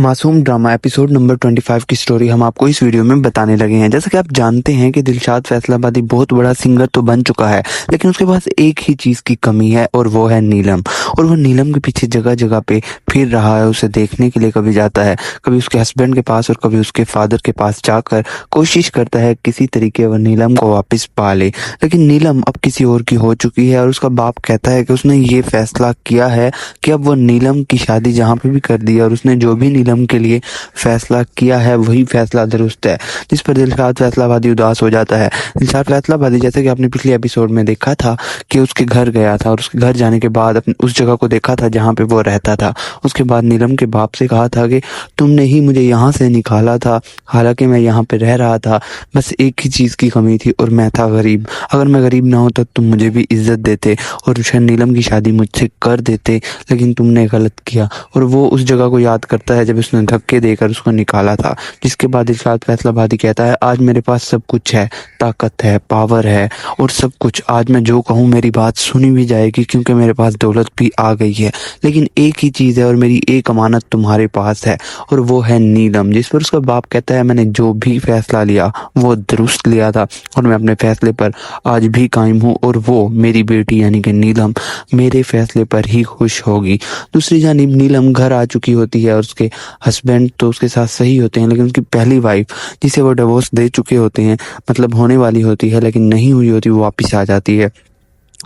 मासूम drama episode number 25 की story हम आपको इस वीडियो में बताने लगे हैं। जैसा कि आप जानते हैं कि दिलशाद फैसलाबादी बहुत बड़ा सिंगर तो बन चुका है, लेकिन उसके पास एक ही चीज़ की कमी है और वो है नीलम। और वो नीलम के पीछे जगह जगह पे फिर रहा है, उसे देखने के लिए कभी जाता है, कभी उसके हस्बैंड के पास और कभी उसके फादर के पास जाकर कोशिश करता है किसी तरीके वह नीलम को वापस पा ले। लेकिन नीलम अब किसी और की हो चुकी है और उसका बाप कहता है कि उसने ये फैसला किया है कि अब वो नीलम की शादी जहाँ पे भी कर दी है और उसने जो भी नीलम के लिए फैसला किया है वही फैसला दुरुस्त है। जिस पर दिलशाद फैसलाबादी उदास हो जाता है। दिलशाद फैसलाबादी, जैसे कि आपने पिछले एपिसोड में देखा था कि उसके घर गया था और उसके घर जाने के बाद अपने उस जगह को देखा था जहाँ पे वो रहता था। उसके बाद नीलम के बाप से कहा था कि तुमने ही मुझे यहाँ से निकाला था, हालांकि मैं यहाँ पे रह रहा था, बस एक ही चीज़ की कमी थी और मैं था गरीब। अगर मैं गरीब ना होता तुम मुझे भी इज्जत देते और शायद नीलम की शादी मुझसे कर देते, लेकिन तुमने गलत किया। और वो उस जगह को याद करता है जब उसने धक्के देकर उसको निकाला था। जिसके बाद दिलशाद फैसलाबादी कहता है, आज मेरे पास सब कुछ है, ताकत है, पावर है और सब कुछ। आज मैं जो कहूँ मेरी बात सुनी भी जाएगी क्योंकि मेरे पास दौलत भी आ गई है। लेकिन एक ही चीज़ है और मेरी एक अमानत तुम्हारे पास है और वो है नीलम। जिस पर उसका बाप कहता है, मैंने जो भी फैसला लिया वो दुरुस्त लिया था और मैं अपने फैसले पर आज भी कायम हूँ और वो मेरी बेटी यानी कि नीलम मेरे फैसले पर ही खुश होगी। दूसरी जानिब नीलम घर आ चुकी होती है और उसके हस्बैंड तो उसके साथ सही होते हैं, लेकिन उसकी पहली वाइफ जिसे वो डिवोर्स दे चुके होते हैं, मतलब होने वाली होती है लेकिन नहीं हुई होती, वो वापस आ जाती है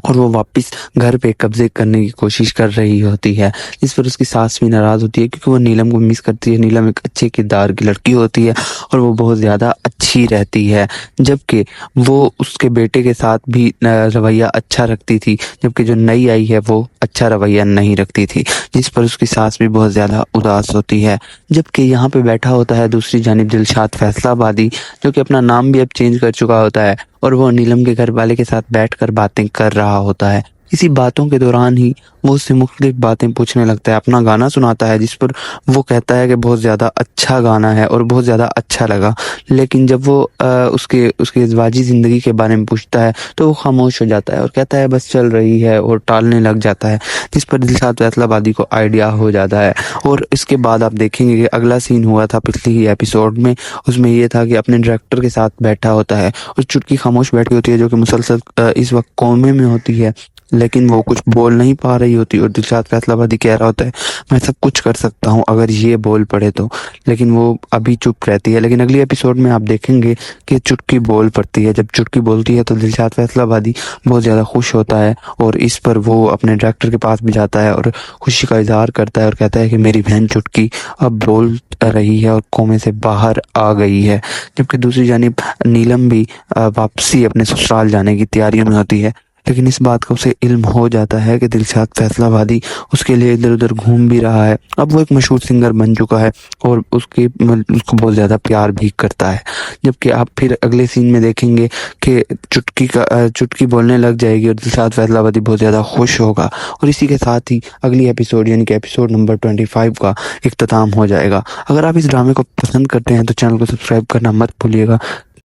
और वो वापस घर पे कब्जे करने की कोशिश कर रही होती है। जिस पर उसकी सास भी नाराज़ होती है क्योंकि वो नीलम को मिस करती है। नीलम एक अच्छे किरदार की लड़की होती है और वो बहुत ज़्यादा अच्छी रहती है, जबकि वो उसके बेटे के साथ भी रवैया अच्छा रखती थी, जबकि जो नई आई है वो अच्छा रवैया नहीं रखती थी। जिस पर उसकी सास भी बहुत ज़्यादा उदास होती है। जबकि यहाँ पे बैठा होता है दूसरी जानिब दिलशाद फैसलाबादी, जो कि अपना नाम भी अब चेंज कर चुका होता है और वो नीलम के घर वाले के साथ बैठकर बातें कर रहा होता है। इसी बातों के दौरान ही वो उससे मुख्तलिफ बातें पूछने लगता है, अपना गाना सुनाता है, जिस पर वो कहता है कि बहुत ज़्यादा अच्छा गाना है और बहुत ज़्यादा अच्छा लगा। लेकिन जब वो उसके उसकी ज़िंदगी ज़िंदगी के बारे में पूछता है तो वो खामोश हो जाता है और कहता है बस चल रही है और टालने लग जाता है। जिस पर दिलशाद फैसलाबादी को आइडिया हो जाता है और इसके बाद आप देखेंगे कि अगला सीन हुआ था पिछले ही एपिसोड में। उसमें ये था कि अपने डायरेक्टर के साथ बैठा होता है और चुटकी खामोश बैठी होती है, जो कि मुसलसल इस वक्त कोमे में होती है, लेकिन वो कुछ बोल नहीं पा रही होती और दिलशाद फैसलाबादी कह रहा होता है, मैं सब कुछ कर सकता हूँ अगर ये बोल पड़े तो, लेकिन वो अभी चुप रहती है। लेकिन अगली एपिसोड में आप देखेंगे कि चुटकी बोल पड़ती है। जब चुटकी बोलती है तो दिलशाद फैसलाबादी बहुत ज़्यादा खुश होता है और इस पर वो अपने डायरेक्टर के पास भी जाता है और खुशी का इजहार करता है और कहता है कि मेरी बहन चुटकी अब बोल रही है और कोमे से बाहर आ गई है। जबकि दूसरी जानिब नीलम भी वापसी अपने ससुराल जाने की तैयारियों में होती है, लेकिन इस बात का उसे इल्म हो जाता है कि दिलशाद फैसलाबादी उसके लिए इधर उधर घूम भी रहा है। अब वो एक मशहूर सिंगर बन चुका है और उसको बहुत ज़्यादा प्यार भी करता है। जबकि आप फिर अगले सीन में देखेंगे कि चुटकी बोलने लग जाएगी और दिलशाद फैसलाबादी बहुत ज़्यादा खुश होगा और इसी के साथ ही अगली एपिसोड यानी कि एपिसोड नंबर 25 का इख्तिताम हो जाएगा। अगर आप इस ड्रामे को पसंद करते हैं तो चैनल को सब्सक्राइब करना मत भूलिएगा